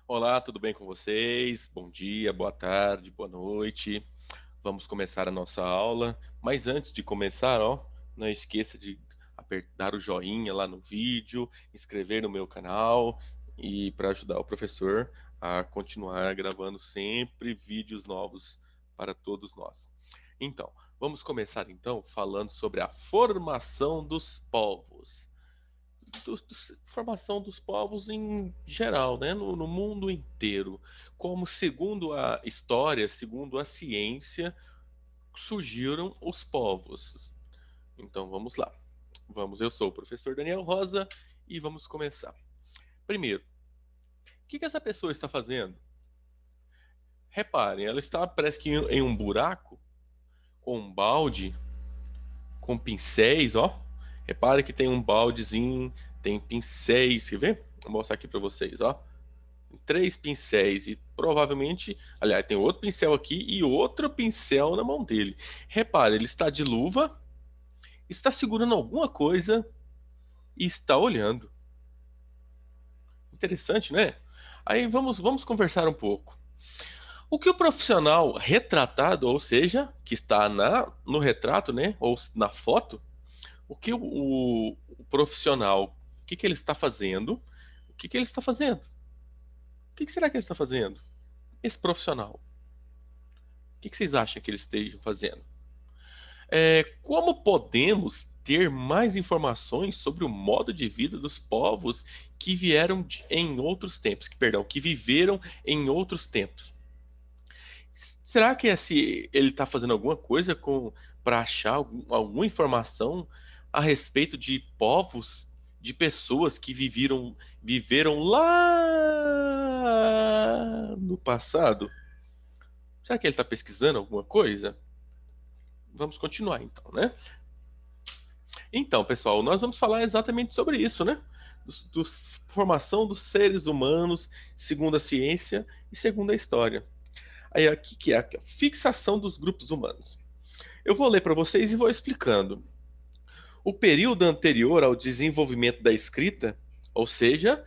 Olá, tudo bem com vocês? Bom dia, boa tarde, boa noite. Vamos começar a nossa aula. Mas antes de começar, não esqueça de apertar o joinha lá no vídeo, inscrever no meu canal e para ajudar o professor a continuar gravando sempre vídeos novos para todos nós. Então, vamos começar então falando sobre a formação dos povos formação dos povos em geral, né? No mundo inteiro. Como, segundo a história, segundo a ciência, surgiram os povos. Então vamos lá. Eu sou o professor Daniel Rosa e vamos começar. Primeiro, o que essa pessoa está fazendo? Reparem, ela está, parece que em um buraco, com um balde, com pincéis, ó. Repare que tem um baldezinho, tem pincéis, quer ver? Vou mostrar aqui para vocês, ó. Três pincéis e provavelmente, aliás, tem outro pincel aqui e outro pincel na mão dele. Repare, ele está de luva, está segurando alguma coisa e está olhando. Interessante, né? Aí vamos conversar um pouco. O que o profissional retratado, ou seja, que está no retrato, né, ou na foto, o que o profissional, o que ele está fazendo? O que ele está fazendo? O que será que ele está fazendo? Esse profissional. O que vocês acham que eles estejam fazendo? Como podemos ter mais informações sobre o modo de vida dos povos que vieram em outros tempos, que viveram em outros tempos? Será que ele está fazendo alguma coisa para achar alguma informação a respeito de povos, de pessoas que viveram lá no passado? Será que ele está pesquisando alguma coisa? Vamos continuar então, né? Então, pessoal, nós vamos falar exatamente sobre isso, né? Formação dos seres humanos, segundo a ciência e segundo a história. Aí aqui que é a fixação dos grupos humanos. Eu vou ler para vocês e vou explicando. O período anterior ao desenvolvimento da escrita, ou seja,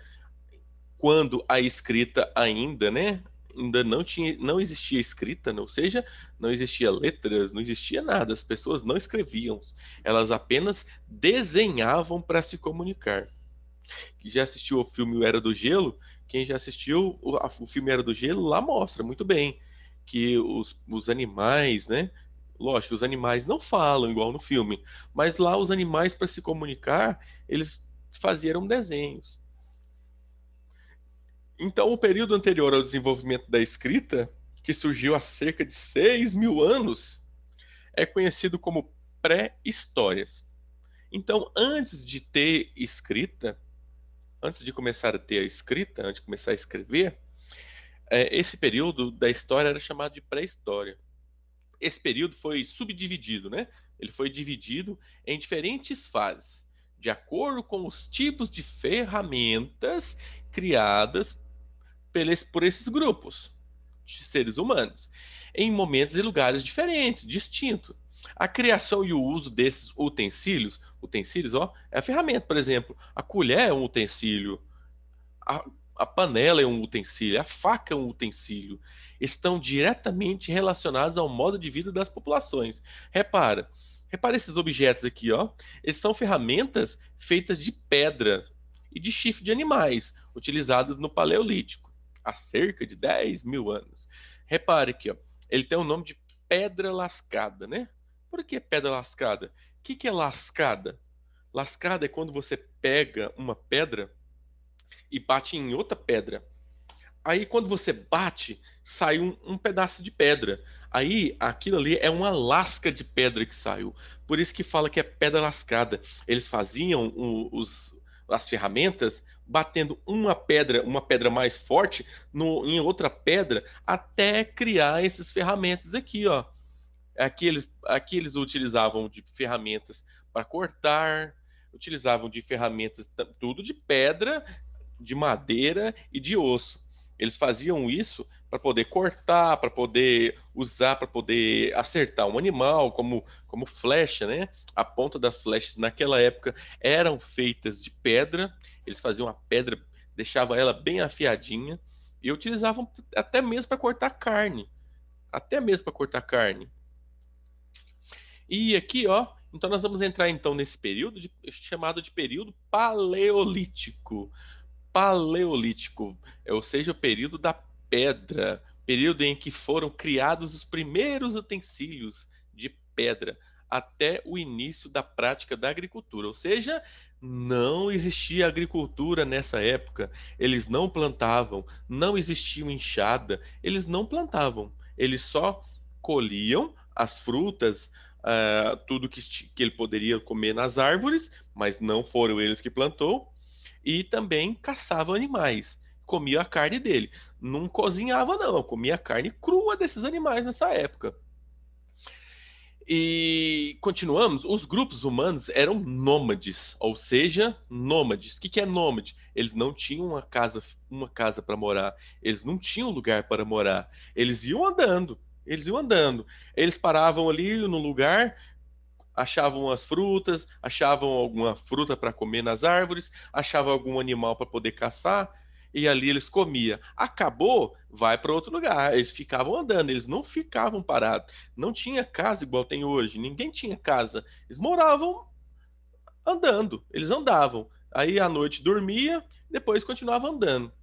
quando a escrita ainda, né, ainda não existia escrita, né, ou seja, não existia letras, não existia nada, as pessoas não escreviam, elas apenas desenhavam para se comunicar. Já assistiu o filme Era do Gelo? Quem já assistiu o filme Era do Gelo, lá mostra muito bem que os animais, né? Lógico, os animais não falam igual no filme, mas lá os animais, para se comunicar, eles faziam desenhos. Então, o período anterior ao desenvolvimento da escrita, que surgiu há cerca de 6.000 anos, é conhecido como pré-histórias. Então, antes de ter escrita, antes de começar a ter a escrita, antes de começar a escrever, esse período da história era chamado de pré-história. Esse período foi subdividido, né? Ele foi dividido em diferentes fases, de acordo com os tipos de ferramentas criadas por esses grupos de seres humanos, em momentos e lugares diferentes, distintos. A criação e o uso desses utensílios, ó, é a ferramenta, por exemplo, a colher é um utensílio, a, a panela é um utensílio, a faca é um utensílio, estão diretamente relacionados ao modo de vida das populações. Repara esses objetos aqui, ó. Eles são ferramentas feitas de pedra e de chifre de animais, utilizadas no Paleolítico, há cerca de 10.000 anos. Repare aqui, ó. Ele tem o nome de pedra lascada, né? Por que pedra lascada? O que é lascada? Lascada é quando você pega uma pedra e bate em outra pedra. Aí quando você bate, sai um pedaço de pedra. Aí aquilo ali é uma lasca de pedra que saiu. Por isso que fala que é pedra lascada. Eles faziam as ferramentas batendo uma pedra mais forte em outra pedra, até criar essas ferramentas aqui, ó. Aqui eles utilizavam de ferramentas para cortar, utilizavam de ferramentas tudo de pedra, de madeira e de osso. Eles faziam isso para poder cortar, para poder usar, para poder acertar um animal, como flecha, né? A ponta das flechas naquela época eram feitas de pedra. Eles faziam a pedra, deixavam ela bem afiadinha. E utilizavam até mesmo para cortar carne. Até mesmo para cortar carne. E aqui, ó, então nós vamos entrar então nesse período chamado de período paleolítico. Paleolítico, ou seja, o período da pedra, período em que foram criados os primeiros utensílios de pedra, até o início da prática da agricultura. Ou seja, não existia agricultura nessa época. Eles não plantavam, não existia enxada, eles não plantavam. Eles só colhiam as frutas, tudo que ele poderia comer nas árvores, mas não foram eles que plantou, e também caçava animais, comia a carne dele. Não cozinhava, não, comia a carne crua desses animais nessa época. E continuamos, os grupos humanos eram nômades, ou seja, nômades. O que é nômade? Eles não tinham uma casa para morar, eles não tinham lugar para morar, eles iam andando, eles iam andando. Eles paravam ali no lugar, achavam as frutas, achavam alguma fruta para comer nas árvores, achavam algum animal para poder caçar, e ali eles comiam. Acabou, vai para outro lugar. Eles ficavam andando, eles não ficavam parados. Não tinha casa igual tem hoje, ninguém tinha casa. Eles moravam andando, eles andavam. Aí à noite dormia, depois continuava andando.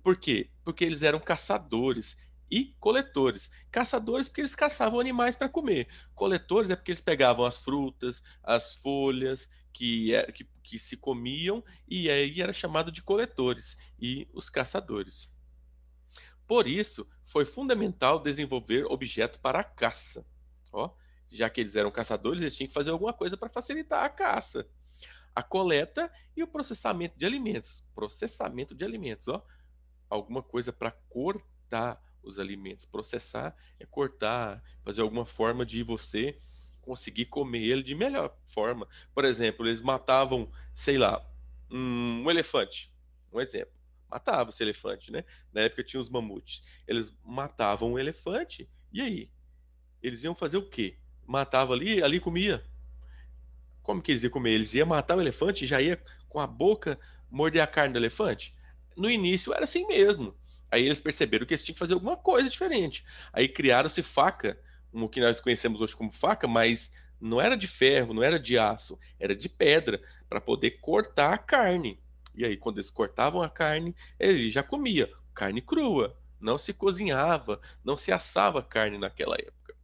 Por quê? Porque eles eram caçadores e coletores. Caçadores porque eles caçavam animais para comer. Coletores é porque eles pegavam as frutas, as folhas que se comiam, e aí era chamado de coletores e os caçadores. Por isso, foi fundamental desenvolver objetos para a caça. Ó, já que eles eram caçadores, eles tinham que fazer alguma coisa para facilitar a caça, a coleta e o processamento de alimentos. Processamento de alimentos, ó, alguma coisa para cortar os alimentos. Processar é cortar, fazer alguma forma de você conseguir comer ele de melhor forma. Por exemplo, eles matavam, sei lá, um elefante. Um exemplo. Matava esse elefante, né? Na época tinha os mamutes. Eles matavam um elefante, e aí? Eles iam fazer o quê? Matava ali comia. Como que eles iam comer? Eles iam matar o elefante e já ia com a boca morder a carne do elefante? No início era assim mesmo. Aí eles perceberam que eles tinham que fazer alguma coisa diferente. Aí criaram-se faca, o que nós conhecemos hoje como faca, mas não era de ferro, não era de aço, era de pedra, para poder cortar a carne. E aí, quando eles cortavam a carne, ele já comia carne crua. Não se cozinhava, não se assava carne naquela época.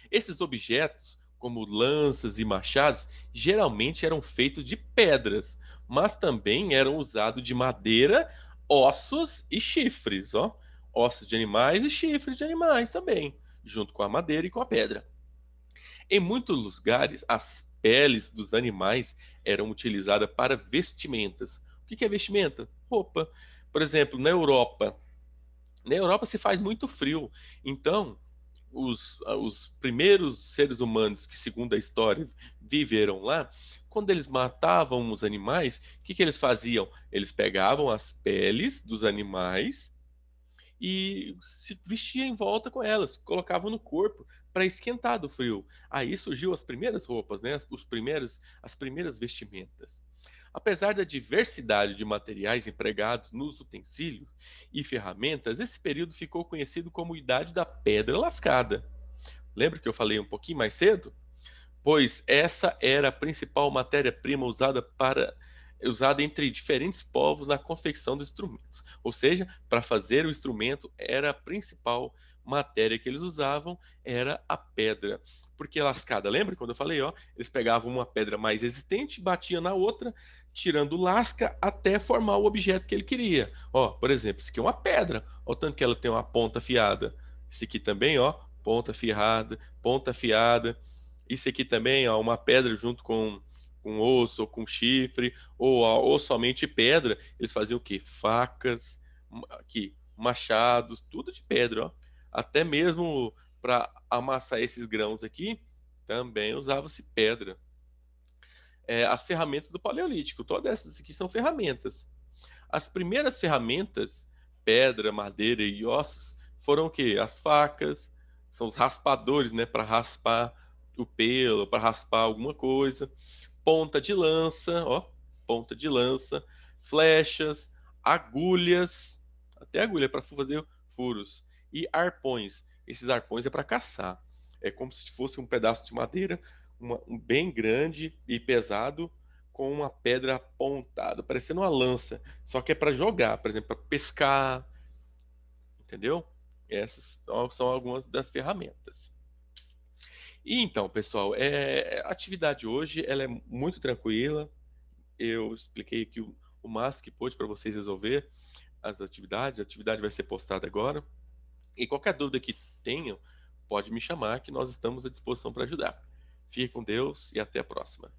Esses objetos, como lanças e machados, geralmente eram feitos de pedras, mas também eram usados de madeira, ossos e chifres, ó. Ossos de animais e chifres de animais também, junto com a madeira e com a pedra. Em muitos lugares, as peles dos animais eram utilizadas para vestimentas. O que é vestimenta? Roupa. Por exemplo, na Europa se faz muito frio, então os primeiros seres humanos que, segundo a história, viveram lá, quando eles matavam os animais, o que eles faziam? Eles pegavam as peles dos animais e se vestiam em volta com elas, colocavam no corpo para esquentar do frio. Aí surgiu as primeiras roupas, né? As primeiras vestimentas. Apesar da diversidade de materiais empregados nos utensílios e ferramentas, esse período ficou conhecido como Idade da Pedra Lascada. Lembra que eu falei um pouquinho mais cedo? Pois essa era a principal matéria-prima usada entre diferentes povos na confecção dos instrumentos. Ou seja, para fazer o instrumento era a principal matéria que eles usavam era a pedra. Porque lascada, lembra quando eu falei, ó, eles pegavam uma pedra mais resistente, batiam na outra, tirando lasca até formar o objeto que ele queria. Ó, por exemplo, isso aqui é uma pedra, ó, o tanto que ela tem uma ponta afiada. Isso aqui também, ó, ponta afiada, ponta afiada. Isso aqui também, ó, uma pedra junto com osso ou com chifre, ou somente pedra. Eles faziam o quê? Facas, aqui, machados, tudo de pedra, ó. Até mesmo para amassar esses grãos aqui, também usava-se pedra. As ferramentas do Paleolítico, todas essas aqui são ferramentas. As primeiras ferramentas, pedra, madeira e ossos, foram o quê? As facas, são os raspadores, né, para raspar o pelo, para raspar alguma coisa. Ponta de lança, ó, ponta de lança, flechas, agulhas, e agulha para fazer furos. E arpões. Esses arpões é para caçar. É como se fosse um pedaço de madeira, um bem grande e pesado, com uma pedra apontada, parecendo uma lança. Só que é para jogar, por exemplo, para pescar, entendeu? Essas são algumas das ferramentas. E então, pessoal, a atividade hoje ela é muito tranquila. Eu expliquei aqui o máximo que pôde para vocês resolver as atividades. A atividade vai ser postada agora. E qualquer dúvida que tenham, pode me chamar que nós estamos à disposição para ajudar. Fique com Deus e até a próxima.